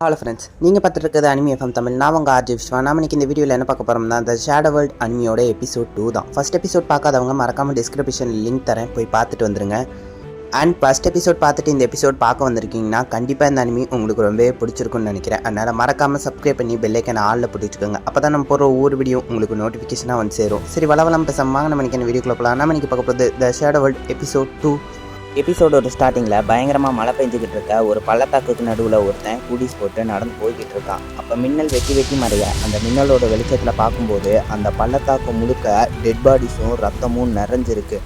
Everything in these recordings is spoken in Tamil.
ஹலோ ஃப்ரெண்ட்ஸ், நீங்கள் பார்த்துட்டு இருக்கிறது அனிமி எஃப்எம் தமிழ். நான் உங்கள் ஆர்ஜி விஸ்வா. நாம இன்னைக்கு இந்த வீடியோவில் என்ன பார்க்க போகிறோம்னா, இந்த ஷேடோ வேர்ல்ட் அனிமியோட எபிசோட் 2 தான். ஃபஸ்ட் எபிசோட் பார்க்காதவங்க மறக்காமல் டிஸ்கிரிப்ஷனில் லிங்க் தரேன், போய் பார்த்துட்டு வந்துருங்க. அண்ட் ஃபஸ்ட் எபிசோட் பார்த்துட்டு இந்த எபிசோட் பார்க்க வந்திருக்கீங்கன்னா கண்டிப்பாக இந்த அனிமி உங்களுக்கு ரொம்பவே பிடிச்சிருக்குன்னு நினைக்கிறேன். அதனால் மறக்காமல் சப்ஸ்கிரைப் பண்ணி பெல்லைக்கான ஆளில் பிடிச்சிக்கோங்க. அப்போ தான் நம்ம போகிற ஒவ்வொரு வீடியோ உங்களுக்கு நோட்டிஃபிகேஷனாக வந்து சேரும். சரி, வளவலம் பேசாமல் நம்ம இன்னைக்கு வீடியோக்குள்ள போகலாம். நம்ம இன்னைக்கு பார்க்க போகிறது த ஷேடோ வேர்ல்ட் எபிசோட் 2. எபிசோடோட ஸ்டார்டிங்கில் பயங்கரமாக மழை பெஞ்சிக்கிட்டு இருக்க ஒரு பள்ளத்தாக்குக்கு நடுவில் ஒருத்தன் கூடிஸ் போட்டு நடந்து போய்கிட்டு இருக்கான். அப்போ மின்னல் வெட்டி மறைய அந்த மின்னலோட வெளிச்சத்தில் பார்க்கும்போது அந்த பள்ளத்தாக்கு முழுக்க டெட் பாடிஸும் ரத்தமும் நிறைஞ்சிருக்கு.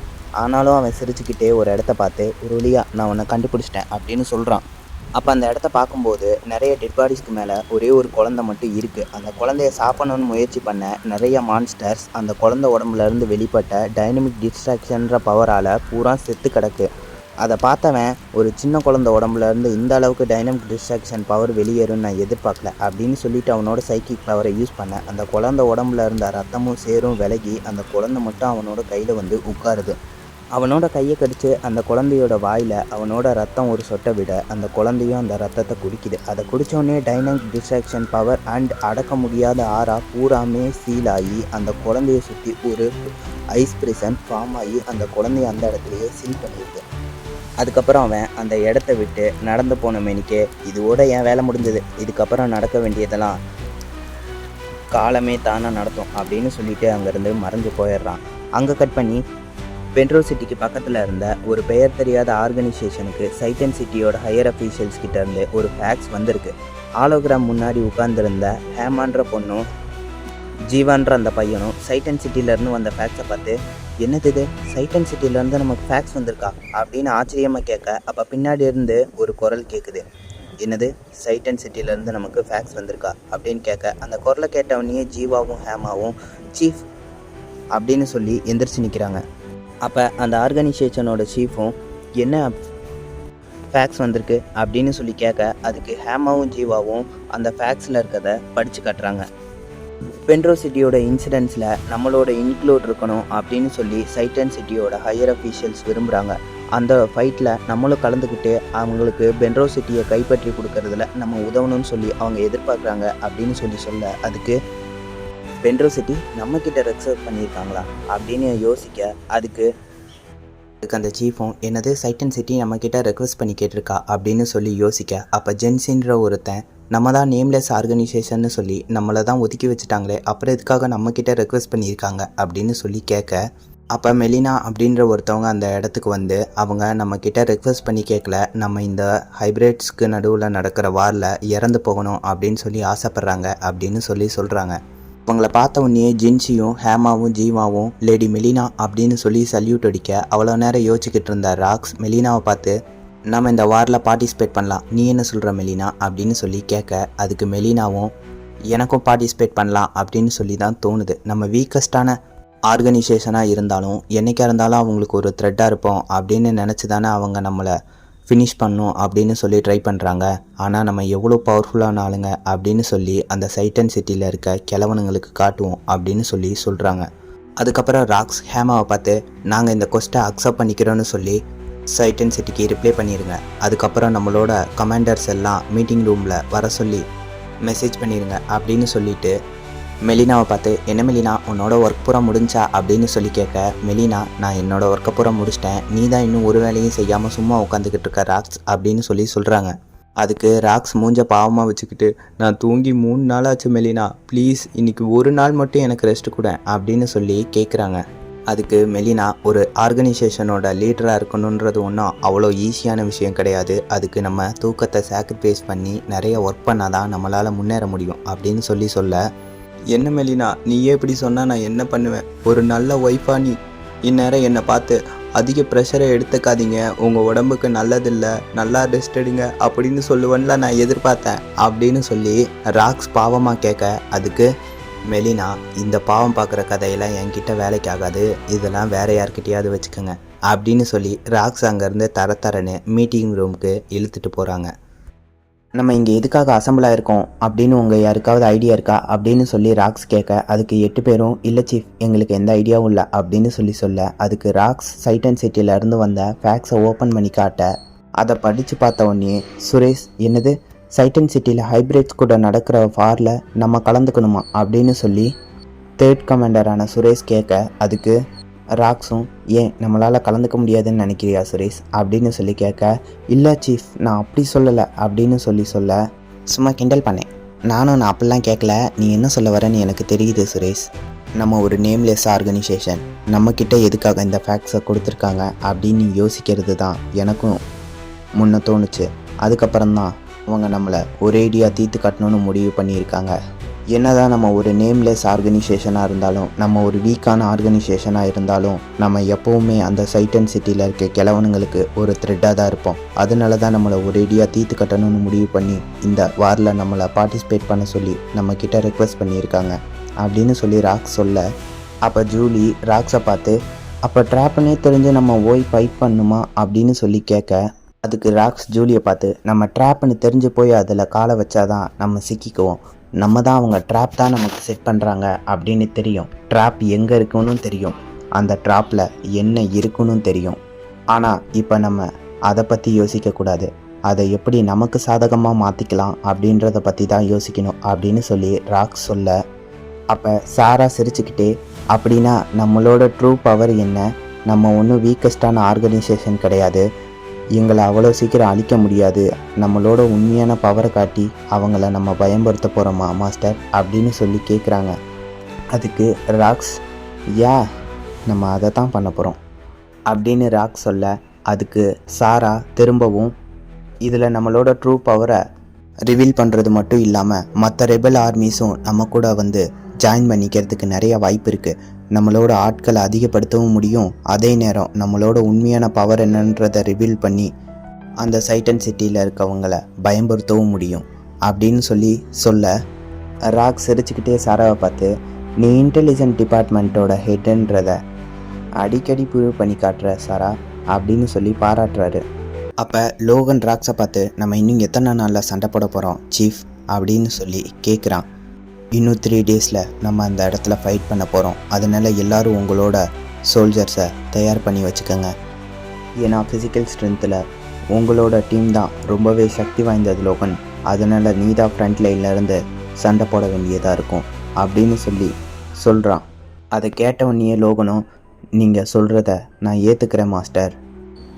ஆனாலும் அவன் சிரிச்சுக்கிட்டே ஒரு இடத்த பார்த்து, ஒரு வழியாக நான் உன்னை கண்டுபிடிச்சிட்டேன் அப்படின்னு சொல்கிறான். அப்போ அந்த இடத்த பார்க்கும்போது நிறைய டெட் பாடிஸ்க்கு மேலே ஒரே ஒரு குழந்தை மட்டும் இருக்குது. அந்த குழந்தைய சாப்பிடணும்னு முயற்சி பண்ண நிறைய மான்ஸ்டர்ஸ் அந்த குழந்தை உடம்புலேருந்து வெளிப்பட்ட டைனமிக் டிஸ்ட்ராக்ஷன்ற பவரால் பூரா செத்து கிடக்கு. அதை பார்த்தவன், ஒரு சின்ன குழந்தை உடம்புலேருந்து இந்த அளவுக்கு டைனமிக் டிஸ்ட்ராக்ஷன் பவர் வெளியேறும்னு நான் எதிர்பார்க்கல அப்படின்னு சொல்லிட்டு அவனோட சைக்கிக் பவரை யூஸ் பண்ண அந்த குழந்தை உடம்புல இருந்த ரத்தமும் சேரும் விலகி அந்த குழந்தை மட்டும் அவனோட கையில் வந்து உட்காருது. அவனோட கையை கடிச்சு அந்த குழந்தையோட வாயில் அவனோட ரத்தம் ஒரு சொட்டை விட அந்த குழந்தையும் அந்த ரத்தத்தை குடிக்குது. அதை குடித்தோடனே டைனமிக் டிஸ்ட்ராக்ஷன் பவர் அண்ட் அடக்க முடியாத ஆறா பூராமே சீல் ஆகி அந்த குழந்தைய சுற்றி ஒரு ஐஸ் பிரிசன் ஃபார்ம் ஆகி அந்த குழந்தைய அந்த இடத்துலையே சீல் பண்ணியிருக்கு. அதுக்கப்புறம் அவன் அந்த இடத்த விட்டு நடந்து போன மேனிக்கே, இதோட என் வேலை முடிஞ்சது, இதுக்கப்புறம் நடக்க வேண்டியதெல்லாம் காலமே தானாக நடத்தும் அப்படின்னு சொல்லிட்டு அங்கேருந்து மறைஞ்சு போயிடுறான். அங்கே கட் பண்ணி பென்ட்ரோ சிட்டிக்கு பக்கத்தில் இருந்த ஒரு பெயர் தெரியாத ஆர்கனைசேஷனுக்கு சைட்டன் சிட்டியோட ஹையர் அஃபீஷியல்ஸ் கிட்டேருந்து ஒரு ஃபேக்ஸ் வந்திருக்கு. ஆலோகிராம் முன்னாடி உட்கார்ந்துருந்த ஹேமான்ற பொண்ணும் ஜீவான்ற அந்த பையனும் சைட்டன் சிட்டியிலேருந்து வந்த ஃபேக்ஸை பார்த்து, என்னது இது, சைட்டன் சிட்டியிலேருந்து நமக்கு ஃபேக்ஸ் வந்திருக்கா அப்படின்னு ஆச்சரியமாக கேட்க, அப்போ பின்னாடி இருந்து ஒரு குரல் கேட்குது. என்னது, சைட்டன் சிட்டியிலேருந்து நமக்கு ஃபேக்ஸ் வந்திருக்கா அப்படின்னு கேட்க, அந்த குரலை கேட்டவனையே ஜீவாவும் ஹேமாவும் சீஃப் அப்படின்னு சொல்லி எந்திரிச்சு நிற்கிறாங்க. அப்போ அந்த ஆர்கனைசேஷனோட சீஃபும் என்ன ஃபேக்ஸ் வந்திருக்கு அப்படின்னு சொல்லி கேட்க, அதுக்கு ஹேமாவும் ஜீவாவும் அந்த ஃபேக்ஸில் இருக்கிறத படித்து காட்டுறாங்க. பென்ட்ரோ சிட்டியோட இன்சிடென்ட்ஸில் நம்மளோட இன்க்ளூட் இருக்கணும் அப்படின்னு சொல்லி சைட்டன் சிட்டியோட ஹையர் அஃபீஷியல்ஸ் விரும்புகிறாங்க. அந்த ஃபைட்டில் நம்மளும் கலந்துக்கிட்டு அவங்களுக்கு பென்ட்ரோ சிட்டியை கைப்பற்றி கொடுக்கறதுல நம்ம உதவணும்னு சொல்லி அவங்க எதிர்பார்க்குறாங்க அப்படின்னு சொல்ல, அதுக்கு பென்ட்ரோ சிட்டி நம்மக்கிட்ட ரெக்வஸ்ட் பண்ணியிருக்காங்களா அப்படின்னு யோசிக்க, அதுக்கு அந்த சீஃபும் என்னது, சைட்டன் சிட்டி நம்மக்கிட்ட ரெக்வஸ்ட் பண்ணி கேட்டிருக்கா அப்படின்னு சொல்லி யோசிக்க, அப்போ ஜென்சின்ற ஒருத்தன், நம்ம தான் நேம்லெஸ் ஆர்கனைசேஷன்னு சொல்லி நம்மளை தான் ஒதுக்கி வச்சுட்டாங்களே, அப்புறம் எதுக்காக நம்மக்கிட்ட ரெக்வஸ்ட் பண்ணியிருக்காங்க அப்படின்னு சொல்லி கேட்க, அப்போ மெலினா அப்படின்ற ஒருத்தவங்க அந்த இடத்துக்கு வந்து, அவங்க நம்மக்கிட்ட ரெக்வஸ்ட் பண்ணி கேட்கல, நம்ம இந்த ஹைப்ரிட்ஸ்க்கு நடுவில் நடக்கிற வாரில் இறந்து போகணும் அப்படின்னு சொல்லி ஆசைப்பட்றாங்க அப்படின்னு சொல்கிறாங்க. அவங்கள பார்த்த உடனே ஜின்சியும் ஹேமாவும் ஜீவாவும் லேடி மெலினா அப்படின்னு சொல்லி சல்யூட் அடிக்க, அவ்வளோ நேரம் யோசிச்சுக்கிட்டு இருந்த ராக்ஸ் மெலினாவை பார்த்து, நம்ம இந்த வாரில் பார்ட்டிசிபேட் பண்ணலாம், நீ என்ன சொல்கிற மெலினா அப்படின்னு சொல்லி கேட்க, அதுக்கு மெலினாவும் எனக்கும் பார்ட்டிசிபேட் பண்ணலாம் அப்படின்னு சொல்லி தான் தோணுது. நம்ம வீக்கஸ்டான ஆர்கனைசேஷனாக இருந்தாலும் என்றைக்காக இருந்தாலும் அவங்களுக்கு ஒரு த்ரெட்டாக இருப்போம் அப்படின்னு நினச்சி தானே அவங்க நம்மளை ஃபினிஷ் பண்ணும் அப்படின்னு சொல்லி ட்ரை பண்ணுறாங்க. ஆனால் நம்ம எவ்வளோ பவர்ஃபுல்லான ஆளுங்க அப்படின்னு சொல்லி அந்த சைட்டன் சிட்டியில் இருக்க கிழவனுங்களுக்கு காட்டுவோம் அப்படின்னு சொல்கிறாங்க. அதுக்கப்புறம் ராக்ஸ் ஹேமாவை பார்த்து, நாங்கள் இந்த கொஸ்ட்டை அக்செப்ட் பண்ணிக்கிறோன்னு சொல்லி சைட்டன் சிட்டிக்கு ரிப்ளை பண்ணிடுங்க. அதுக்கப்புறம் நம்மளோட கமாண்டர்ஸ் எல்லாம் மீட்டிங் ரூமில் வர சொல்லி மெசேஜ் பண்ணிடுங்க அப்படின்னு சொல்லிட்டு மெலினாவை பார்த்து, என்ன மெலினா, உன்னோட ஒர்க் பூரா முடிஞ்சா அப்படின்னு சொல்லி கேட்க, மெலினா நான் என்னோட ஒர்க்கை பூரா முடிச்சிட்டேன், நீ தான் இன்னும் ஒரு வேலையும் செய்யாமல் சும்மா உட்காந்துக்கிட்டு இருக்க ராக்ஸ் அப்படின்னு சொல்கிறாங்க. அதுக்கு ராக்ஸ் மூஞ்ச பாவமாக வச்சுக்கிட்டு, நான் தூங்கி 3 நாள் ஆச்சு மெலினா, ப்ளீஸ் இன்னைக்கு ஒரு நாள் மட்டும் எனக்கு ரெஸ்ட் கொடு அப்படின்னு சொல்லி கேட்குறாங்க. அதுக்கு மெலினா, ஒரு ஆர்கனைசேஷனோட லீடராக இருக்கணுன்றது ஒன்றும் அவ்வளோ ஈஸியான விஷயம் கிடையாது, அதுக்கு நம்ம தூக்கத்தை சாக்ரிஃபைஸ் பண்ணி நிறைய ஒர்க் பண்ணால் தான் நம்மளால் முன்னேற முடியும் அப்படின்னு சொல்ல, என்ன மெலினா நீயே இப்படி சொன்னால் நான் என்ன பண்ணுவேன், ஒரு நல்ல ஒய்ஃபா நீ இந்நேரம் என்னை பார்த்து அதிக ப்ரெஷரை எடுத்துக்காதீங்க, உங்கள் உடம்புக்கு நல்லதில்லை, நல்லா ரெஸ்ட் எடுங்க அப்படின்னு சொல்லுவேன்ல நான் எதிர்பார்த்தேன் அப்படின்னு சொல்லி ராக்ஸ் பாவமாக கேட்க, அதுக்கு மெலினா, இந்த பாவம் பார்க்குற கதையெல்லாம் என்கிட்ட வேலைக்கு ஆகாது, இதெல்லாம் வேற யார்கிட்டையாவது வச்சுக்கோங்க அப்படின்னு சொல்லி ராக்ஸ் அங்கேருந்து தரன்னு மீட்டிங் ரூமுக்கு இழுத்துட்டு போகிறாங்க. நம்ம இங்கே எதுக்காக அசம்பிள் ஆகிருக்கோம் அப்படின்னு உங்கள் யாருக்காவது ஐடியா இருக்கா அப்படின்னு சொல்லி ராக்ஸ் கேட்க, அதுக்கு 8 பேரும் இல்லை சீஃப் எங்களுக்கு எந்த ஐடியாவும் இல்லை அப்படின்னு சொல்ல, அதுக்கு ராக்ஸ் சைட்டன் சிட்டியிலேருந்து வந்த ஃபேக்ஸை ஓப்பன் பண்ணி காட்ட, அதை படித்து பார்த்த உடனே சுரேஷ், என்னது சைட்டன் சிட்டியில் ஹைப்ரிட்ஸ் கூட நடக்கிற வாரில் நம்ம கலந்துக்கணுமா அப்படின்னு சொல்லி தேர்ட் கமாண்டரான சுரேஷ் கேட்க, அதுக்கு ராக்ஸும் ஏன் நம்மளால் கலந்துக்க முடியாதுன்னு நினைக்கிறியா சுரேஷ் அப்படின்னு சொல்லி கேட்க, இல்லை சீஃப் நான் அப்படி சொல்லலை அப்படின்னு சொல்ல சும்மா கிண்டல் பண்ணேன், நான் அப்படிலாம் கேட்கல, நீ என்ன சொல்ல வரேன்னு எனக்கு தெரியுது சுரேஷ். நம்ம ஒரு நேம்லெஸ் ஆர்கனைசேஷன், நம்மக்கிட்ட எதுக்காக இந்த ஃபேக்ட்ஸை கொடுத்துருக்காங்க அப்படின்னு யோசிக்கிறது தான் எனக்கும் முன்ன தோணுச்சு. அதுக்கப்புறம்தான் அவங்க நம்மளை ஒரேடியாக தீர்த்து கட்டணும்னு முடிவு பண்ணியிருக்காங்க. என்னதான் நம்ம ஒரு நேம்லெஸ் ஆர்கனைசேஷனாக இருந்தாலும், நம்ம ஒரு வீக்கான ஆர்கனைசேஷனாக இருந்தாலும், நம்ம எப்போவுமே அந்த சைட்டன் சிட்டியில் இருக்க கிழவனுங்களுக்கு ஒரு த்ரெட்டாக தான் இருப்போம். அதனால தான் நம்மளை ஒரேடியாக தீர்த்து கட்டணும்னு முடிவு பண்ணி இந்த வாரில் நம்மளை பார்ட்டிசிபேட் பண்ண சொல்லி நம்மக்கிட்ட ரெக்வெஸ்ட் பண்ணியிருக்காங்க அப்படின்னு சொல்லி ராக்ஸ் சொல்ல, அப்போ ஜூலி ராக்ஸை பார்த்து, அப்போ ட்ராப்புன்னே தெரிஞ்சு நம்ம போய் ஃபைட் பண்ணுமா அப்படின்னு சொல்லி கேட்க, அதுக்கு ராக்ஸ் ஜூலியை பார்த்து, நம்ம ட்ராப்னு தெரிஞ்சு போய் அதில் காலை வச்சாதான் நம்ம சிக்கிக்குவோம், நம்ம தான் அவங்க ட்ராப் தான் நமக்கு செட் பண்ணுறாங்க அப்படின்னு தெரியும், ட்ராப் எங்கே இருக்குன்னு தெரியும், அந்த ட்ராப்பில் என்ன இருக்குன்னு தெரியும். ஆனால் இப்போ நம்ம அதை பற்றி யோசிக்கக்கூடாது, அதை எப்படி நமக்கு சாதகமாக மாற்றிக்கலாம் அப்படின்றத பற்றி தான் யோசிக்கணும் அப்படின்னு சொல்லி ராக்ஸ் சொல்ல, அப்போ சாரா சிரிச்சுக்கிட்டே, அப்படின்னா நம்மளோட ட்ரூ பவர் என்ன, நம்ம ஒன்றும் வீக்கஸ்டான ஆர்கனைசேஷன் கிடையாது, எங்களை அவ்வளோ சீக்கிரம் அழிக்க முடியாது, நம்மளோட உண்மையான பவரை காட்டி அவங்கள நம்ம பயன்படுத்த போகிறோமா மாஸ்டர் அப்படின்னு சொல்லி கேட்குறாங்க. அதுக்கு ராக்ஸ், நம்ம அதை தான் பண்ண போகிறோம் அப்படின்னு ராக்ஸ் சொல்ல, அதுக்கு சாரா திரும்பவும், இதில் நம்மளோட ட்ரூ பவரை ரிவீல் பண்ணுறது மட்டும் இல்லாமல் மற்ற ரெபல் ஆர்மிஸும் நம்ம கூட வந்து ஜாயின் பண்ணிக்கிறதுக்கு நிறைய வாய்ப்பு இருக்குது, நம்மளோட ஆட்களை அதிகப்படுத்தவும் முடியும், அதே நேரம் நம்மளோட உண்மையான பவர் என்னன்றதை ரிவீல் பண்ணி அந்த சைட்டன் சிட்டியில் இருக்கவங்கள பயன்படுத்தவும் முடியும் அப்படின்னு சொல்ல, ராக் சிரிச்சுக்கிட்டே சாராவை பார்த்து, நீ இன்டெலிஜென்ட் டிபார்ட்மெண்ட்டோட ஹெட்டுன்றதை அடிக்கடி ப்ரூவ் பண்ணி காட்டுற சாரா அப்படின்னு சொல்லி பாராட்டுறாரு. அப்போ லோகன் ராக்ஸை பார்த்து, நம்ம இன்னும் எத்தனை நாளில் சண்டை போட போகிறோம் சீஃப் அப்படின்னு சொல்லி கேட்குறான். இன்னும் 3 டேஸில் நம்ம அந்த இடத்துல ஃபைட் பண்ண போகிறோம், அதனால் எல்லோரும் உங்களோட சோல்ஜர்ஸை தயார் பண்ணி வச்சுக்கோங்க, ஏன்னா ஃபிசிக்கல் ஸ்ட்ரென்த்தில் உங்களோட டீம் தான் ரொம்பவே சக்தி வாய்ந்தது லோகன், அதனால் நீ தான் ஃப்ரண்ட் லைன்லேருந்து சண்டை போட வேண்டியதாக இருக்கும் அப்படின்னு சொல்கிறான். அதை கேட்ட உடனே லோகனும், நீங்கள் சொல்கிறத நான் ஏற்றுக்கிறேன் மாஸ்டர்,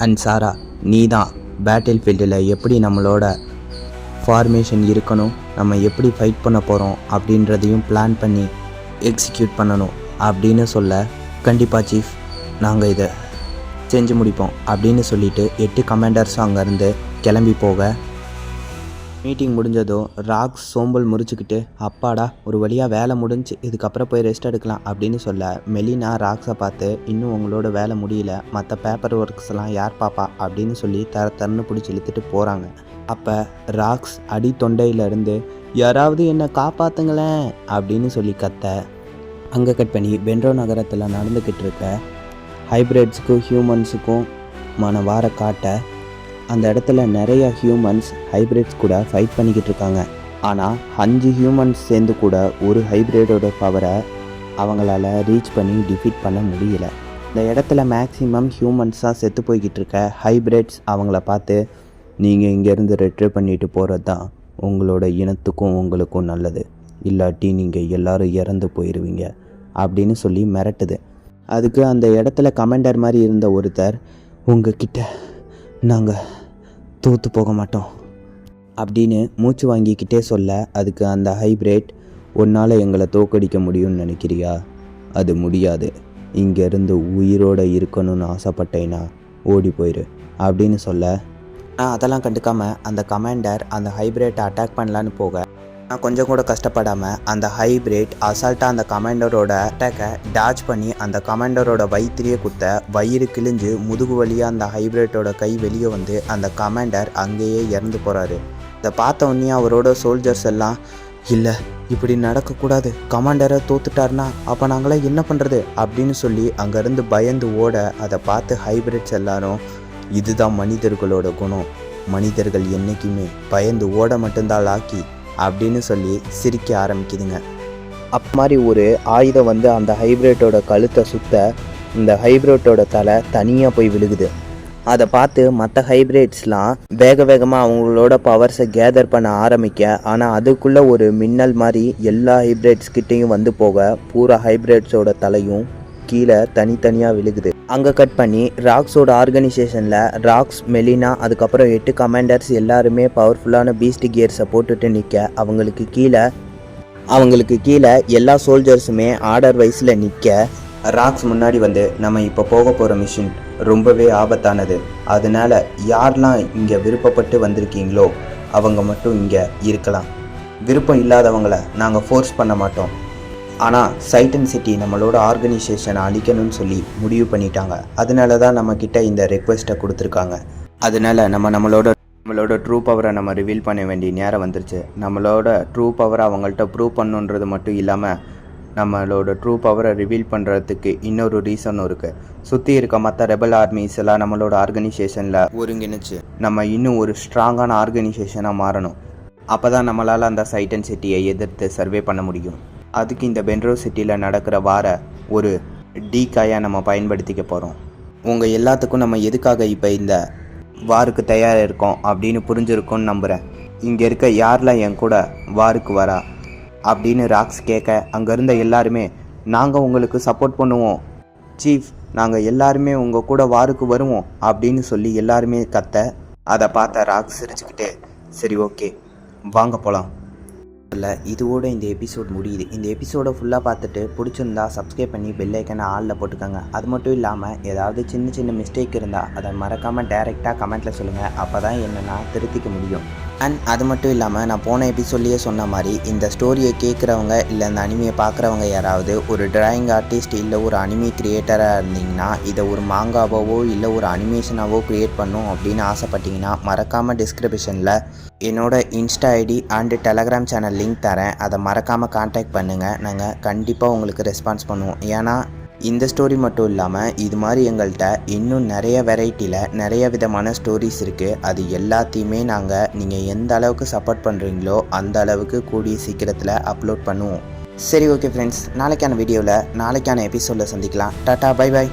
அண்ட் சாரா நீ தான் பேட்டில் ஃபீல்டில் எப்படி நம்மளோட ஃபார்மேஷன் இருக்கணும், நம்ம எப்படி ஃபைட் பண்ண போகிறோம் அப்படின்றதையும் பிளான் பண்ணி எக்ஸிக்யூட் பண்ணணும் அப்படின்னு சொல்ல, கண்டிப்பாக சீஃப் நாங்கள் இதை செஞ்சு முடிப்போம் அப்படின்னு சொல்லிட்டு 8 கமாண்டர்ஸும் அங்கேருந்து கிளம்பி போக, மீட்டிங் முடிஞ்சதும் ராக்ஸ் சோம்பல் முறிச்சுக்கிட்டு, அப்பாடா ஒரு வழியாக வேலை முடிஞ்சு, இதுக்கப்புறம் போய் ரெஸ்ட் எடுக்கலாம் அப்படின்னு சொல்ல, மெலினா ராக்ஸை பார்த்து, இன்னும் உங்களோட வேலை முடியல, மற்ற பேப்பர் ஒர்க்ஸ்லாம் யார் பாப்பா அப்படின்னு சொல்லி தரன்னு பிடிச்சி இழுத்துட்டு போகிறாங்க. அப்போ ராக்ஸ் அடி தொண்டையிலேருந்து, யாராவது என்னை காப்பாற்றுங்களேன் அப்படின்னு சொல்லி கத்த, அங்கே கட் பண்ணி பென்ட்ரோ நகரத்தில் நடந்துக்கிட்டு இருக்க ஹைப்ரிட்ஸுக்கும் ஹியூமன்ஸுக்கும் வார காட்ட, அந்த இடத்துல நிறைய ஹியூமன்ஸ் ஹைப்ரிட்ஸ் கூட ஃபைட் பண்ணிக்கிட்டு இருக்காங்க. ஆனால் 5 ஹியூமன்ஸ் சேர்ந்து கூட ஒரு ஹைப்ரிடோட பவரை அவங்களால ரீச் பண்ணி டிஃபீட் பண்ண முடியல. இந்த இடத்துல மேக்ஸிமம் ஹியூமன்ஸாக செத்து போய்கிட்டு இருக்க ஹைப்ரிட்ஸ் அவங்கள பார்த்து, நீங்கள் இங்கேருந்து ரெட்ரீவ் பண்ணிட்டு போகிறது தான் உங்களோட இனத்துக்கும் உங்களுக்கும் நல்லது, இல்லாட்டி நீங்கள் எல்லோரும் இறந்து போயிடுவீங்க அப்படின்னு சொல்லி மிரட்டுது. அதுக்கு அந்த இடத்துல கமாண்டர் மாதிரி இருந்த ஒருத்தர், உங்ககிட்ட நாங்கள் தோற்று போக மாட்டோம் அப்படின்னு மூச்சு வாங்கிக்கிட்டே சொல்ல, அதுக்கு அந்த ஹைப்ரிட், உன்னால் எங்களை தோக்கடிக்க முடியும்னு நினைக்கிறியா, அது முடியாது, இங்கேருந்து உயிரோடு இருக்கணும்னு ஆசைப்பட்டேன்னா ஓடி போயிரு அப்படின்னு சொல்ல, அதெல்லாம் கண்டுக்காமல் அந்த கமாண்டர் அந்த ஹைப்ரிட்டை அட்டாக் பண்ணலான்னு போக, நான் கொஞ்சம் கூட கஷ்டப்படாமல் அந்த ஹைப்ரிட் அசால்ட்டாக அந்த கமாண்டரோட அட்டாக்கை டாச் பண்ணி அந்த கமாண்டரோட வயிற்றுலேயே குத்த, வயிறு கிழிஞ்சு முதுகு வழியாக அந்த ஹைப்ரிட்டோட கை வெளியே வந்து அந்த கமாண்டர் அங்கேயே இறந்து போகிறாரு. இதை பார்த்த உடனே அவரோட சோல்ஜர்ஸ் எல்லாம், இல்லை இப்படி நடக்கக்கூடாது, கமாண்டரை தோத்துட்டாருனா அப்போ நாங்களாம் என்ன பண்ணுறது அப்படின்னு சொல்லி அங்கேருந்து பயந்து ஓட, அதை பார்த்து ஹைப்ரிட்ஸ் எல்லாரும், இதுதான் மனிதர்களோட குணம், மனிதர்கள் என்றைக்குமே பயந்து ஓட மட்டும்தான் லாக்கி அப்படின்னு சொல்லி சிரிக்க ஆரம்பிக்குதுங்க. மாதிரி ஒரு ஆயுதம் அந்த ஹைப்ரிட்டோட கழுத்தை சுத்த, இந்த ஹைப்ரிட்டோட தலை தனியாக போய் விழுகுது. அதை பார்த்து மற்ற ஹைப்ரிட்ஸ்லாம் வேக வேகமாக அவங்களோட பவர்ஸை கேதர் பண்ண ஆரம்பிக்க, ஆனால் அதுக்குள்ளே ஒரு மின்னல் மாதிரி எல்லா ஹைப்ரிட்ஸ் கிட்டேயும் வந்து போக பூரா ஹைப்ரிட்ஸோட தலையும் கீழே தனித்தனியாக விழுகுது. அங்கே கட் பண்ணி ராக்ஸோட ஆர்கனைசேஷனில் ராக்ஸ், மெலினா, அதுக்கப்புறம் 8 கமாண்டர்ஸ் எல்லாருமே பவர்ஃபுல்லான பீஸ்ட் கியர்ஸை போட்டுட்டு நிற்க, அவங்களுக்கு கீழே எல்லா சோல்ஜர்ஸுமே ஆர்டர் வைஸில் நிற்க, ராக்ஸ் முன்னாடி வந்து நம்ம இப்போ போக போகிற மிஷின் ரொம்பவே ஆபத்தானது, அதனால யாரெல்லாம் இங்கே விருப்பப்பட்டு வந்திருக்கீங்களோ அவங்க மட்டும் இங்கே இருக்கலாம், விருப்பம் இல்லாதவங்களை நாங்கள் ஃபோர்ஸ் பண்ண மாட்டோம். ஆனால் சைட்டன் சிட்டி நம்மளோட ஆர்கனைசேஷனை அழிக்கணும்னு சொல்லி முடிவு பண்ணிட்டாங்க. அதனால தான் நம்மக்கிட்ட இந்த ரெக்வெஸ்ட்டை கொடுத்துருக்காங்க. அதனால நம்மளோட ட்ரூ பவரை நம்ம ரிவீல் பண்ண வேண்டிய நேரம் வந்துருச்சு. நம்மளோட ட்ரூ பவரை அவங்கள்ட்ட ப்ரூவ் பண்ணுன்றது மட்டும் இல்லாமல் நம்மளோட ட்ரூ பவரை ரிவீல் பண்ணுறதுக்கு இன்னொரு ரீசனும் இருக்குது. சுற்றி இருக்க மற்ற ரெபல் ஆர்மிஸ் எல்லாம் நம்மளோட ஆர்கனைசேஷனில் ஒருங்கிணைச்சு நம்ம இன்னும் ஒரு ஸ்ட்ராங்கான ஆர்கனைசேஷனாக மாறணும். அப்போ தான் நம்மளால் அந்த சைட்டன் சிட்டியை எதிர்த்து சர்வே பண்ண முடியும். அதுக்கு இந்த பென்ட்ரோ சிட்டியில் நடக்கிற ஒரு டீக்காயாக நம்ம பயன்படுத்திக்க போகிறோம். உங்கள் எல்லாத்துக்கும் நம்ம எதுக்காக இப்போ இந்த வாருக்கு தயாராக இருக்கோம் அப்படின்னு புரிஞ்சிருக்கோன்னு நம்புகிறேன். இங்கே இருக்க யாரெல்லாம் என் கூட வாருக்கு வரா அப்படின்னு ராக்ஸ் கேட்க, அங்கே இருந்த எல்லாருமே நாங்கள் உங்களுக்கு சப்போர்ட் பண்ணுவோம் சீஃப், நாங்கள் எல்லாருமே உங்கள் கூட வாருக்கு வருவோம் அப்படின்னு சொல்லி எல்லாருமே கத்த, அதை பார்த்த ராக்ஸ் சிரிச்சுக்கிட்டே சரி ஓகே வாங்க போகலாம். இல்லை, இதோட இந்த எபிசோட் முடியுது. இந்த எபிசோடை ஃபுல்லாக பார்த்துட்டு பிடிச்சிருந்தா சப்ஸ்கிரைப் பண்ணி பெல் ஐக்கனை ஆளில் போட்டுக்கோங்க. அது மட்டும் இல்லாமல் ஏதாவது சின்ன சின்ன மிஸ்டேக் இருந்தால் அதை மறக்காமல் டைரெக்டாக கமெண்ட்டில் சொல்லுங்கள். அப்போ தான் என்னென்னா திருத்திக்க முடியும். அண்ட் அது மட்டும் இல்லாமல் நான் போன எபிசோட்லேயே சொன்ன மாதிரி இந்த ஸ்டோரியை கேட்குறவங்க இல்லை இந்த அனிமையை பார்க்குறவங்க யாராவது ஒரு டிராயிங் ஆர்டிஸ்ட் இல்லை ஒரு அனிமி கிரியேட்டராக இருந்தீங்கன்னா, இதை ஒரு மாங்காவோ இல்லை ஒரு அனிமேஷனாவோ க்ரியேட் பண்ணும் அப்படின்னு ஆசைப்பட்டீங்கன்னா மறக்காமல் டிஸ்கிரிப்ஷனில் என்னோட Insta ID and Telegram channel link தரேன். அதை மறக்காமல் கான்டாக்ட் பண்ணுங்கள். நாங்கள் கண்டிப்பாக உங்களுக்கு ரெஸ்பான்ஸ் பண்ணுவோம். ஏன்னா இந்த ஸ்டோரி மட்டும் இல்லாமல் இது மாதிரி எங்கள்கிட்ட இன்னும் நிறைய வெரைட்டியில் நிறைய விதமான ஸ்டோரிஸ் இருக்குது. அது எல்லாத்தையுமே நீங்கள் எந்த அளவுக்கு சப்போர்ட் பண்ணுறீங்களோ அந்த அளவுக்கு கூடிய சீக்கிரத்தில் அப்லோட் பண்ணுவோம். சரி ஓகே ஃப்ரெண்ட்ஸ், நாளைக்கான வீடியோவில் நாளைக்கான எபிசோடில் சந்திக்கலாம். Tata, bye bye.